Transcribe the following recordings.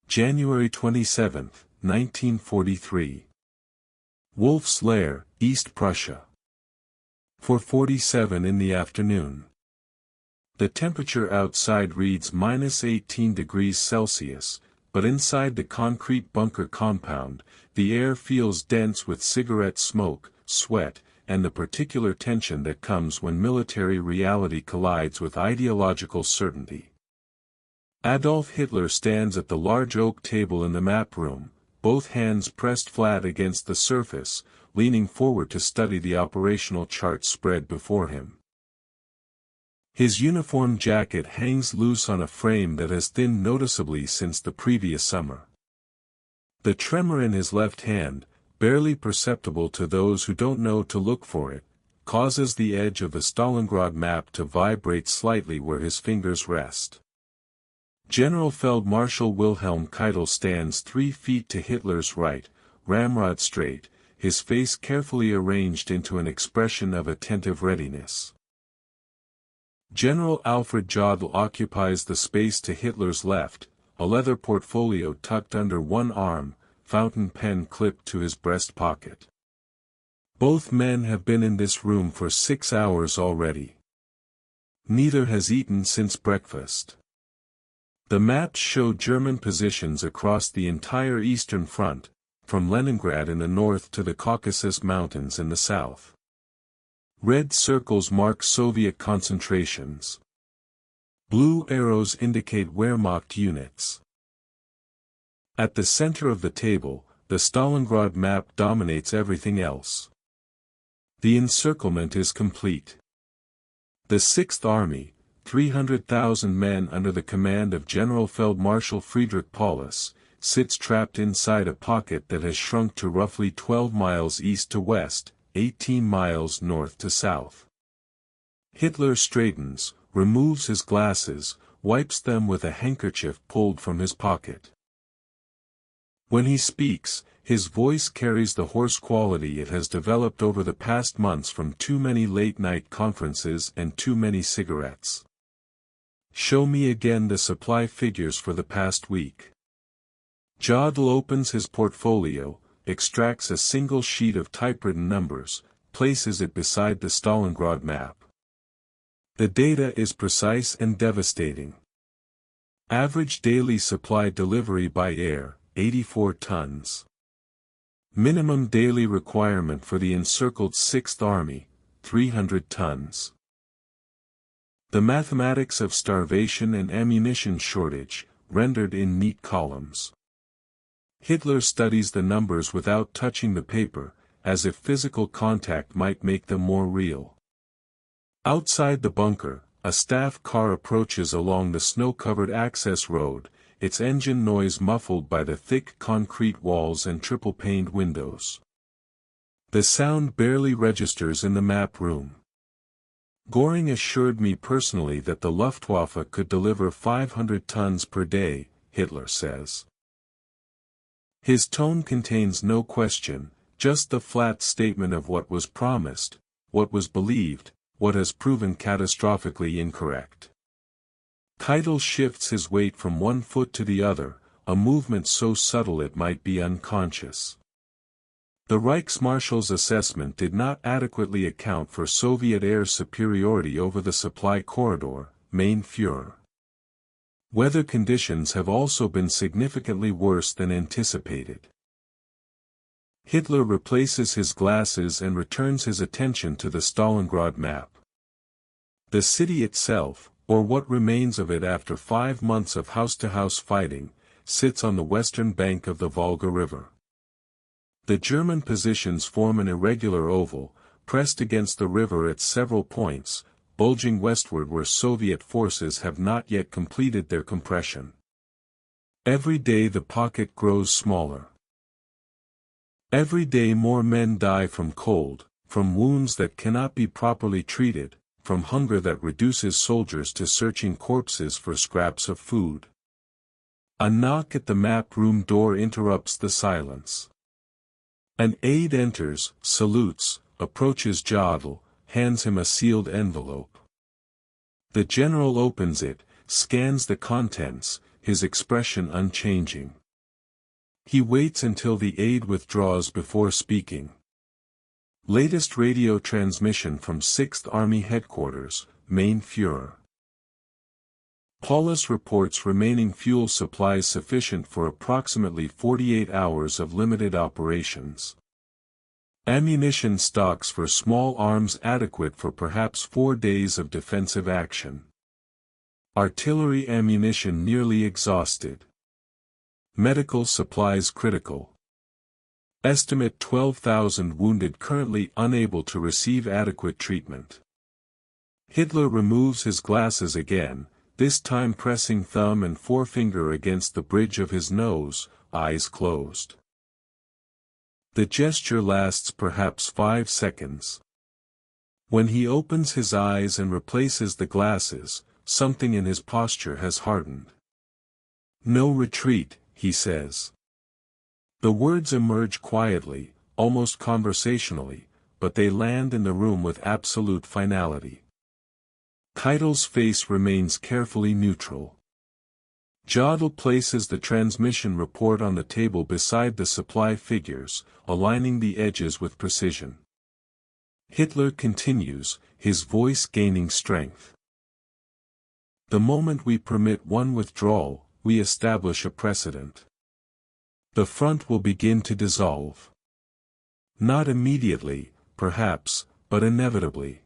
January 27, 1943. Wolf's Lair, East Prussia. 4:47 in the afternoon. The temperature outside reads -18 degrees Celsius, but inside the concrete bunker compound, the air feels dense with cigarette smoke, sweat, and the particular tension that comes when military reality collides with ideological certainty. Adolf Hitler stands at the large oak table in the map room, both hands pressed flat against the surface, leaning forward to study the operational chart spread before him. His uniform jacket hangs loose on a frame that has thinned noticeably since the previous summer. The tremor in his left hand, barely perceptible to those who don't know to look for it, causes the edge of the Stalingrad map to vibrate slightly where his fingers rest. General Feldmarschall Wilhelm Keitel stands 3 feet to Hitler's right, ramrod straight, his face carefully arranged into an expression of attentive readiness. General Alfred Jodl occupies the space to Hitler's left, a leather portfolio tucked under one arm, fountain pen clipped to his breast pocket. Both men have been in this room for 6 hours already. Neither has eaten since breakfast. The maps show German positions across the entire Eastern Front, from Leningrad in the north to the Caucasus Mountains in the south. Red circles mark Soviet concentrations. Blue arrows indicate Wehrmacht units. At the center of the table, the Stalingrad map dominates everything else. The encirclement is complete. The Sixth Army, 300,000 men under the command of General Feldmarschall Friedrich Paulus, sits trapped inside a pocket that has shrunk to roughly 12 miles east to west, 18 miles north to south. Hitler straightens, removes his glasses, wipes them with a handkerchief pulled from his pocket. When he speaks, his voice carries the hoarse quality it has developed over the past months from too many late-night conferences and too many cigarettes. Show me again the supply figures for the past week. Jodl opens his portfolio, extracts a single sheet of typewritten numbers, places it beside the Stalingrad map. The data is precise and devastating. Average daily supply delivery by air, 84 tons. Minimum daily requirement for the encircled Sixth Army, 300 tons. The mathematics of starvation and ammunition shortage, rendered in neat columns. Hitler studies the numbers without touching the paper, as if physical contact might make them more real. Outside the bunker, a staff car approaches along the snow-covered access road, its engine noise muffled by the thick concrete walls and triple-paned windows. The sound barely registers in the map room. Göring assured me personally that the Luftwaffe could deliver 500 tons per day, Hitler says. His tone contains no question, just the flat statement of what was promised, what was believed, what has proven catastrophically incorrect. Keitel shifts his weight from one foot to the other, a movement so subtle it might be unconscious. The Reichsmarschall's assessment did not adequately account for Soviet air superiority over the supply corridor, Mein Führer. Weather conditions have also been significantly worse than anticipated. Hitler replaces his glasses and returns his attention to the Stalingrad map. The city itself, or what remains of it after 5 months of house-to-house fighting, sits on the western bank of the Volga River. The German positions form an irregular oval, pressed against the river at several points, bulging westward where Soviet forces have not yet completed their compression. Every day the pocket grows smaller. Every day more men die from cold, from wounds that cannot be properly treated, from hunger that reduces soldiers to searching corpses for scraps of food. A knock at the map room door interrupts the silence. An aide enters, salutes, approaches Jodl, hands him a sealed envelope. The general opens it, scans the contents, his expression unchanging. He waits until the aide withdraws before speaking. Latest radio transmission from 6th Army Headquarters, Main Führer. Paulus reports remaining fuel supplies sufficient for approximately 48 hours of limited operations. Ammunition stocks for small arms adequate for perhaps 4 days of defensive action. Artillery ammunition nearly exhausted. Medical supplies critical. Estimate 12,000 wounded currently unable to receive adequate treatment. Hitler removes his glasses again, this time pressing thumb and forefinger against the bridge of his nose, eyes closed. The gesture lasts perhaps 5 seconds. When he opens his eyes and replaces the glasses, something in his posture has hardened. "No retreat," he says. The words emerge quietly, almost conversationally, but they land in the room with absolute finality. Keitel's face remains carefully neutral. Jodl places the transmission report on the table beside the supply figures, aligning the edges with precision. Hitler continues, his voice gaining strength. "The moment we permit one withdrawal, we establish a precedent. The front will begin to dissolve. Not immediately, perhaps, but inevitably.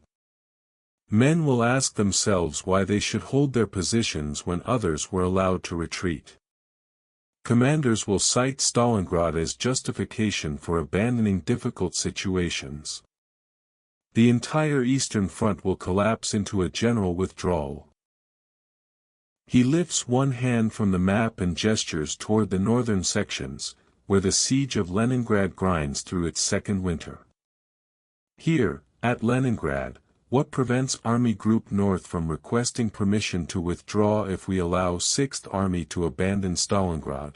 Men will ask themselves why they should hold their positions when others were allowed to retreat. Commanders will cite Stalingrad as justification for abandoning difficult situations. The entire Eastern Front will collapse into a general withdrawal." He lifts one hand from the map and gestures toward the northern sections, where the siege of Leningrad grinds through its second winter. "Here, at Leningrad, what prevents Army Group North from requesting permission to withdraw if we allow 6th Army to abandon Stalingrad?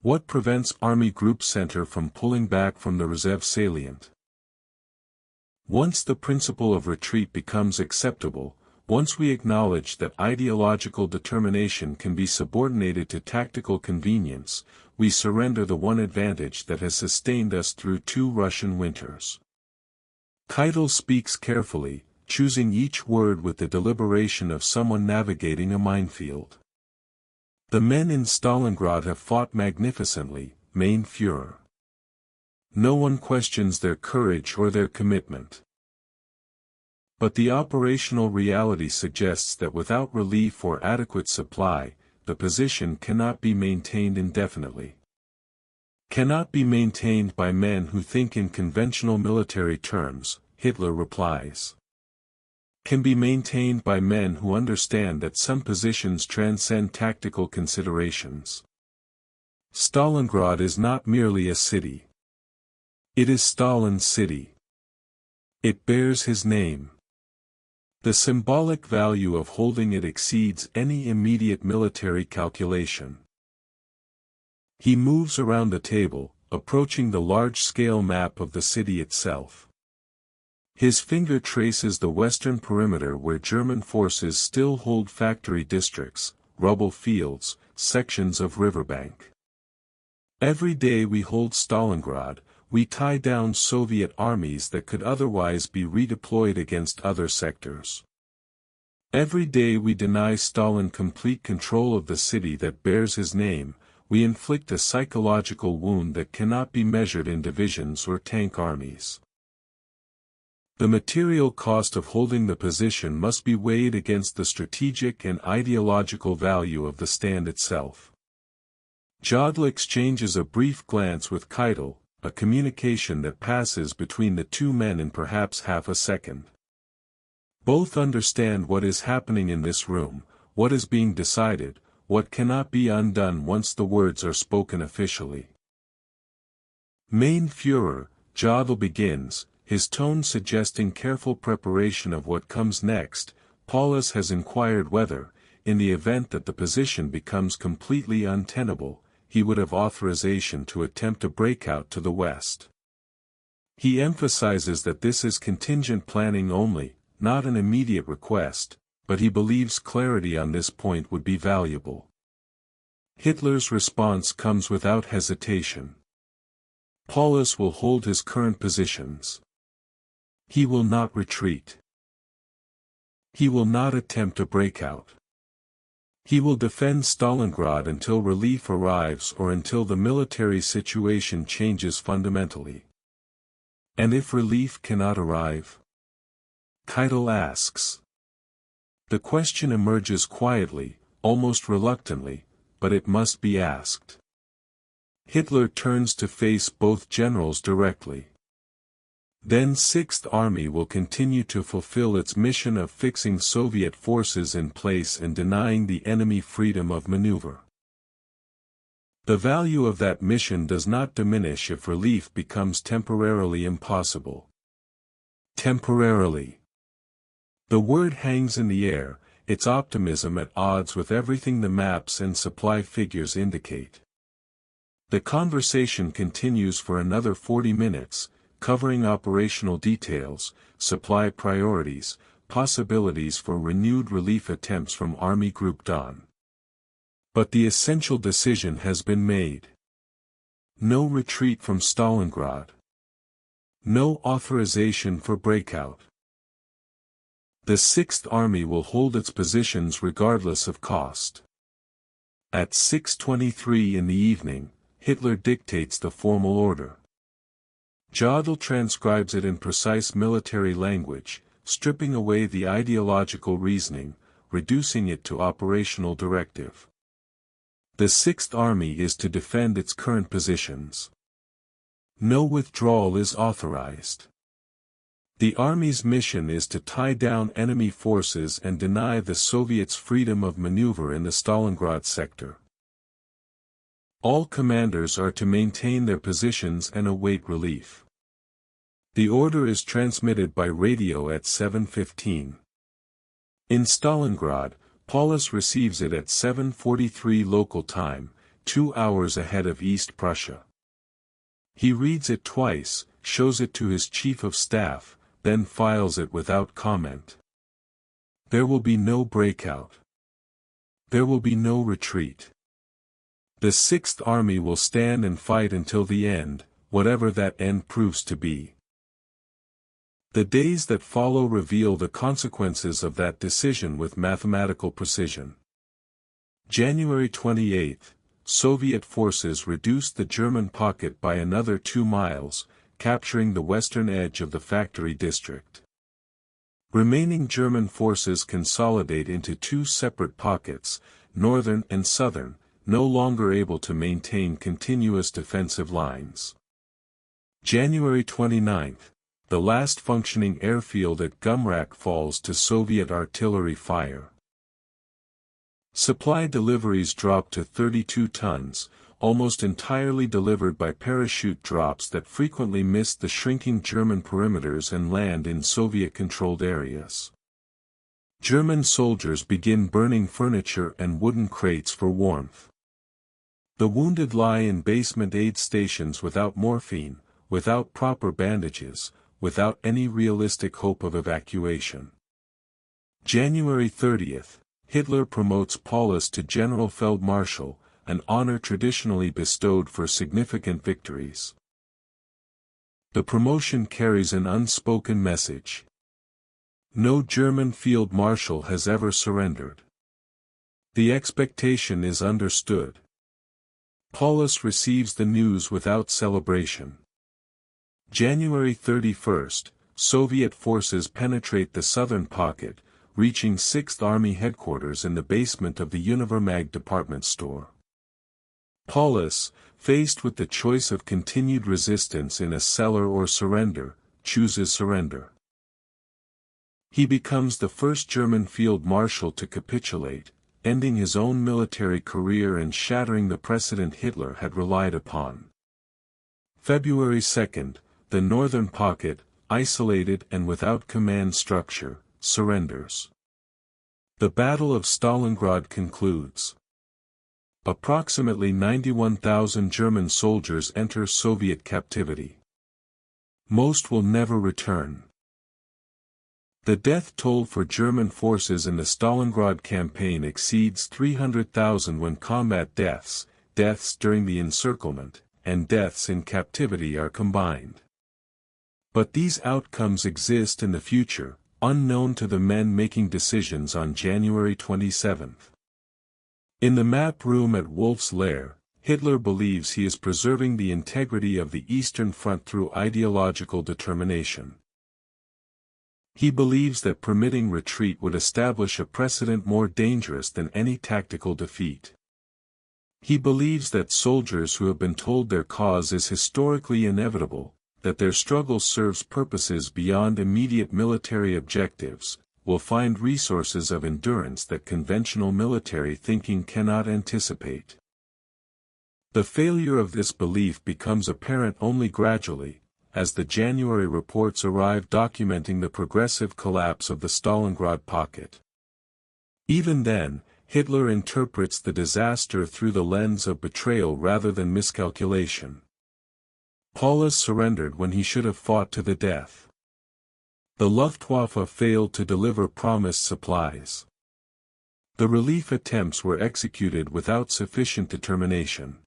What prevents Army Group Center from pulling back from the Reserve salient? Once the principle of retreat becomes acceptable, once we acknowledge that ideological determination can be subordinated to tactical convenience, we surrender the one advantage that has sustained us through 2 Russian winters." Keitel speaks carefully, choosing each word with the deliberation of someone navigating a minefield. "The men in Stalingrad have fought magnificently, Mein Führer. No one questions their courage or their commitment. But the operational reality suggests that without relief or adequate supply, the position cannot be maintained indefinitely. Cannot be maintained by men who think in conventional military terms," Hitler replies. "Can be maintained by men who understand that some positions transcend tactical considerations. Stalingrad is not merely a city. It is Stalin's city. It bears his name. The symbolic value of holding it exceeds any immediate military calculation." He moves around the table, approaching the large-scale map of the city itself. His finger traces the western perimeter where German forces still hold factory districts, rubble fields, sections of riverbank. "Every day we hold Stalingrad, we tie down Soviet armies that could otherwise be redeployed against other sectors. Every day we deny Stalin complete control of the city that bears his name, we inflict a psychological wound that cannot be measured in divisions or tank armies. The material cost of holding the position must be weighed against the strategic and ideological value of the stand itself." Jodl exchanges a brief glance with Keitel, a communication that passes between the two men in perhaps half a second. Both understand what is happening in this room, what is being decided, what cannot be undone once the words are spoken officially. "Mein Führer," Jodl begins, his tone suggesting careful preparation of what comes next. "Paulus has inquired whether, in the event that the position becomes completely untenable, he would have authorization to attempt a breakout to the west. He emphasizes that this is contingent planning only, not an immediate request, but he believes clarity on this point would be valuable. Hitler's response comes without hesitation. Paulus will hold his current positions. He will not retreat. He will not attempt a breakout. He will defend Stalingrad until relief arrives or until the military situation changes fundamentally. And if relief cannot arrive? Keitel asks. The question emerges quietly, almost reluctantly, but it must be asked. Hitler turns to face both generals directly. Then Sixth Army will continue to fulfill its mission of fixing Soviet forces in place and denying the enemy freedom of maneuver. The value of that mission does not diminish if relief becomes temporarily impossible. Temporarily. The word hangs in the air, its optimism at odds with everything the maps and supply figures indicate. The conversation continues for another 40 minutes, covering operational details, supply priorities, possibilities for renewed relief attempts from Army Group Don. But the essential decision has been made. No retreat from Stalingrad. No authorization for breakout. The Sixth Army will hold its positions regardless of cost. At 6:23 in the evening, Hitler dictates the formal order. Jodl transcribes it in precise military language, stripping away the ideological reasoning, reducing it to operational directive. The Sixth Army is to defend its current positions. No withdrawal is authorized. The Army's mission is to tie down enemy forces and deny the Soviets freedom of maneuver in the Stalingrad sector. All commanders are to maintain their positions and await relief. The order is transmitted by radio at 7:15. In Stalingrad, Paulus receives it at 7:43 local time, 2 hours ahead of East Prussia. He reads it twice, shows it to his chief of staff, then files it without comment. There will be no breakout. There will be no retreat. The Sixth Army will stand and fight until the end, whatever that end proves to be. The days that follow reveal the consequences of that decision with mathematical precision. January 28, Soviet forces reduced the German pocket by another 2 miles, capturing the western edge of the factory district. Remaining German forces consolidate into 2 separate pockets, northern and southern, no longer able to maintain continuous defensive lines. January 29, the last functioning airfield at Gumrak falls to Soviet artillery fire. Supply deliveries drop to 32 tons, almost entirely delivered by parachute drops that frequently miss the shrinking German perimeters and land in Soviet-controlled areas. German soldiers begin burning furniture and wooden crates for warmth. The wounded lie in basement aid stations without morphine, without proper bandages, without any realistic hope of evacuation. January 30, Hitler promotes Paulus to General Feldmarschall, an honor traditionally bestowed for significant victories. The promotion carries an unspoken message. No German field marshal has ever surrendered. The expectation is understood. Paulus receives the news without celebration. January 31, Soviet forces penetrate the southern pocket, reaching Sixth Army headquarters in the basement of the Univermag department store. Paulus, faced with the choice of continued resistance in a cellar or surrender, chooses surrender. He becomes the first German field marshal to capitulate, ending his own military career and shattering the precedent Hitler had relied upon. February 2, the northern pocket, isolated and without command structure, surrenders. The Battle of Stalingrad concludes. Approximately 91,000 German soldiers enter Soviet captivity. Most will never return. The death toll for German forces in the Stalingrad campaign exceeds 300,000 when combat deaths, deaths during the encirclement, and deaths in captivity are combined. But these outcomes exist in the future, unknown to the men making decisions on January 27. In the map room at Wolf's Lair, Hitler believes he is preserving the integrity of the Eastern Front through ideological determination. He believes that permitting retreat would establish a precedent more dangerous than any tactical defeat. He believes that soldiers who have been told their cause is historically inevitable, that their struggle serves purposes beyond immediate military objectives, will find resources of endurance that conventional military thinking cannot anticipate. The failure of this belief becomes apparent only gradually, as the January reports arrive documenting the progressive collapse of the Stalingrad pocket. Even then, Hitler interprets the disaster through the lens of betrayal rather than miscalculation. Paulus surrendered when he should have fought to the death. The Luftwaffe failed to deliver promised supplies. The relief attempts were executed without sufficient determination.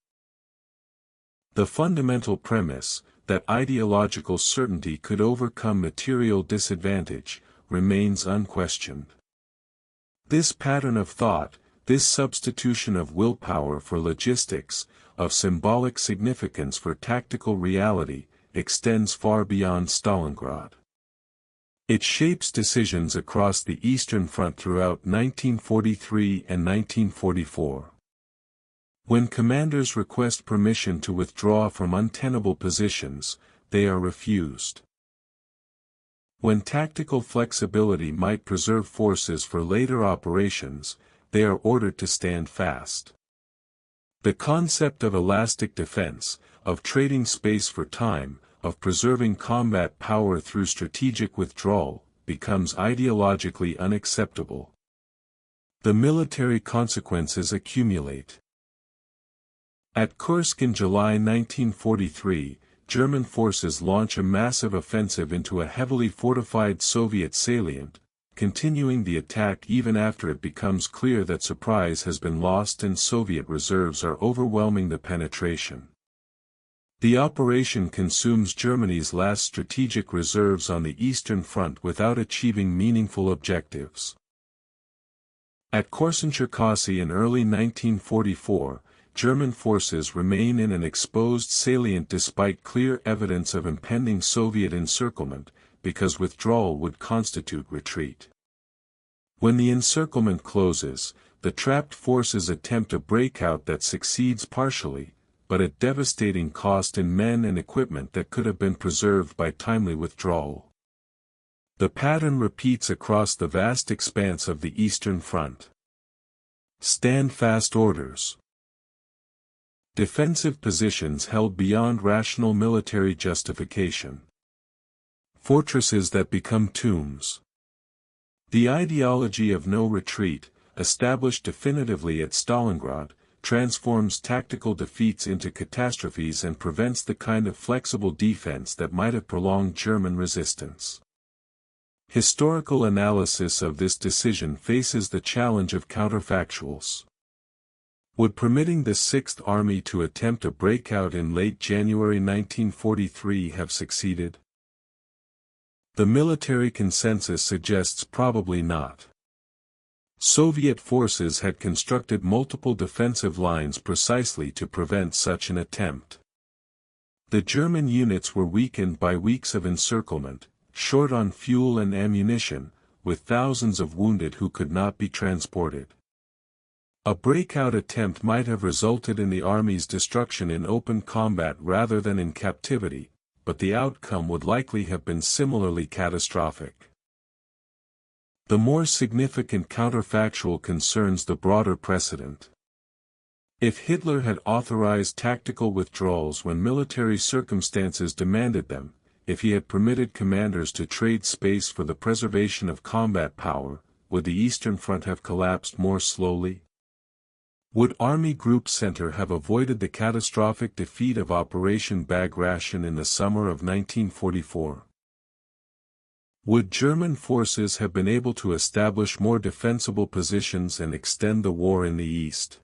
The fundamental premise, that ideological certainty could overcome material disadvantage, remains unquestioned. This pattern of thought, this substitution of willpower for logistics, of symbolic significance for tactical reality, extends far beyond Stalingrad. It shapes decisions across the Eastern Front throughout 1943 and 1944. When commanders request permission to withdraw from untenable positions, they are refused. When tactical flexibility might preserve forces for later operations, they are ordered to stand fast. The concept of elastic defense, of trading space for time, of preserving combat power through strategic withdrawal, becomes ideologically unacceptable. The military consequences accumulate. At Kursk in July 1943, German forces launch a massive offensive into a heavily fortified Soviet salient, continuing the attack even after it becomes clear that surprise has been lost and Soviet reserves are overwhelming the penetration. The operation consumes Germany's last strategic reserves on the Eastern Front without achieving meaningful objectives. At Korsun-Cherkassy in early 1944, German forces remain in an exposed salient despite clear evidence of impending Soviet encirclement, because withdrawal would constitute retreat. When the encirclement closes, the trapped forces attempt a breakout that succeeds partially, but at devastating cost in men and equipment that could have been preserved by timely withdrawal. The pattern repeats across the vast expanse of the Eastern Front. Stand fast orders. Defensive positions held beyond rational military justification. Fortresses that become tombs. The ideology of no retreat, established definitively at Stalingrad, transforms tactical defeats into catastrophes and prevents the kind of flexible defense that might have prolonged German resistance. Historical analysis of this decision faces the challenge of counterfactuals. Would permitting the Sixth Army to attempt a breakout in late January 1943 have succeeded? The military consensus suggests probably not. Soviet forces had constructed multiple defensive lines precisely to prevent such an attempt. The German units were weakened by weeks of encirclement, short on fuel and ammunition, with thousands of wounded who could not be transported. A breakout attempt might have resulted in the army's destruction in open combat rather than in captivity, but the outcome would likely have been similarly catastrophic. The more significant counterfactual concerns the broader precedent. If Hitler had authorized tactical withdrawals when military circumstances demanded them, if he had permitted commanders to trade space for the preservation of combat power, would the Eastern Front have collapsed more slowly? Would Army Group Center have avoided the catastrophic defeat of Operation Bagration in the summer of 1944? Would German forces have been able to establish more defensible positions and extend the war in the East?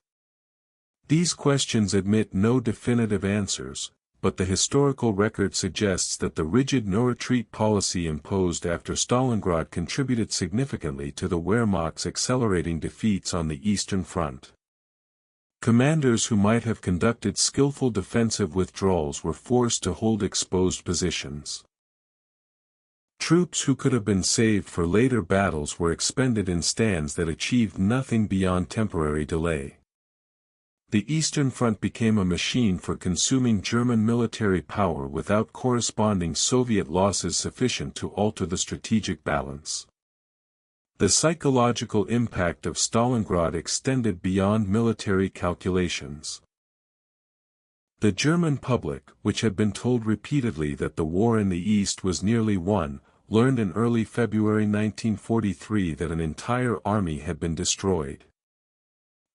These questions admit no definitive answers, but the historical record suggests that the rigid no-retreat policy imposed after Stalingrad contributed significantly to the Wehrmacht's accelerating defeats on the Eastern Front. Commanders who might have conducted skillful defensive withdrawals were forced to hold exposed positions. Troops who could have been saved for later battles were expended in stands that achieved nothing beyond temporary delay. The Eastern Front became a machine for consuming German military power without corresponding Soviet losses sufficient to alter the strategic balance. The psychological impact of Stalingrad extended beyond military calculations. The German public, which had been told repeatedly that the war in the East was nearly won, learned in early February 1943 that an entire army had been destroyed.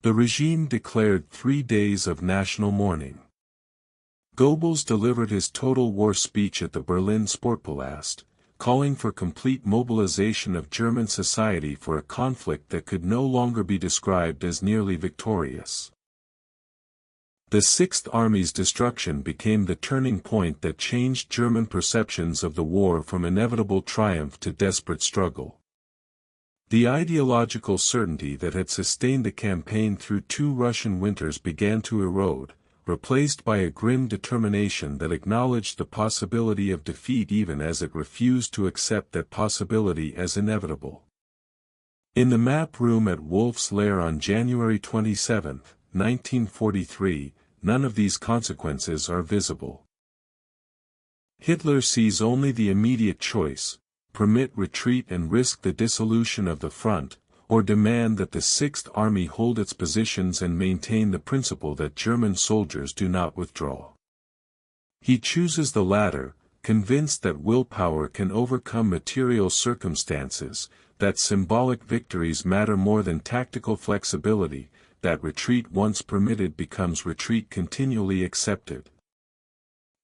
The regime declared 3 days of national mourning. Goebbels delivered his total war speech at the Berlin Sportpalast, calling for complete mobilization of German society for a conflict that could no longer be described as nearly victorious. The Sixth Army's destruction became the turning point that changed German perceptions of the war from inevitable triumph to desperate struggle. The ideological certainty that had sustained the campaign through 2 Russian winters began to erode, replaced by a grim determination that acknowledged the possibility of defeat even as it refused to accept that possibility as inevitable. In the map room at Wolf's Lair on January 27, 1943, none of these consequences are visible. Hitler sees only the immediate choice: permit retreat and risk the dissolution of the front, or demand that the Sixth Army hold its positions and maintain the principle that German soldiers do not withdraw. He chooses the latter, convinced that willpower can overcome material circumstances, that symbolic victories matter more than tactical flexibility, that retreat once permitted becomes retreat continually accepted.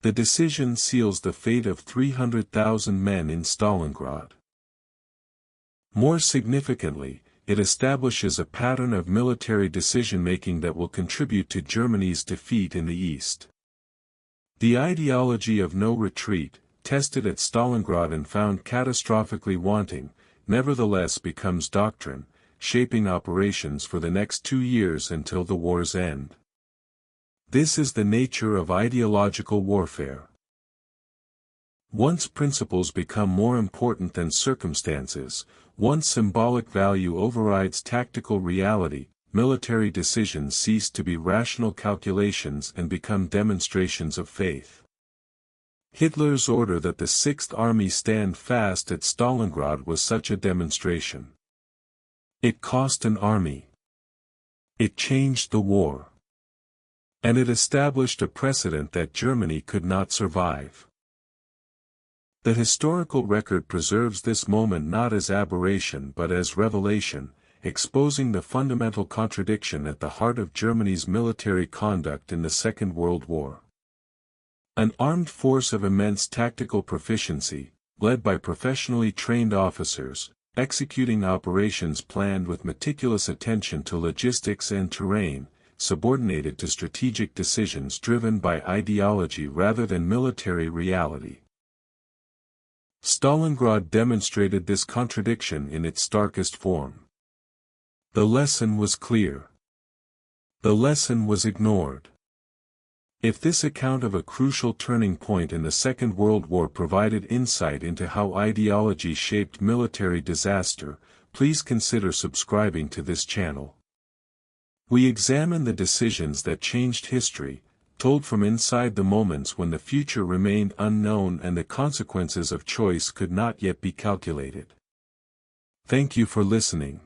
The decision seals the fate of 300,000 men in Stalingrad. More significantly, it establishes a pattern of military decision-making that will contribute to Germany's defeat in the East. The ideology of no retreat, tested at Stalingrad and found catastrophically wanting, nevertheless becomes doctrine, shaping operations for the next 2 years until the war's end. This is the nature of ideological warfare. Once principles become more important than circumstances, once symbolic value overrides tactical reality, military decisions cease to be rational calculations and become demonstrations of faith. Hitler's order that the Sixth Army stand fast at Stalingrad was such a demonstration. It cost an army. It changed the war. And it established a precedent that Germany could not survive. The historical record preserves this moment not as aberration but as revelation, exposing the fundamental contradiction at the heart of Germany's military conduct in the Second World War. An armed force of immense tactical proficiency, led by professionally trained officers, executing operations planned with meticulous attention to logistics and terrain, subordinated to strategic decisions driven by ideology rather than military reality. Stalingrad demonstrated this contradiction in its starkest form. The lesson was clear. The lesson was ignored. If this account of a crucial turning point in the Second World War provided insight into how ideology shaped military disaster, please consider subscribing to this channel. We examine the decisions that changed history, told from inside the moments when the future remained unknown and the consequences of choice could not yet be calculated. Thank you for listening.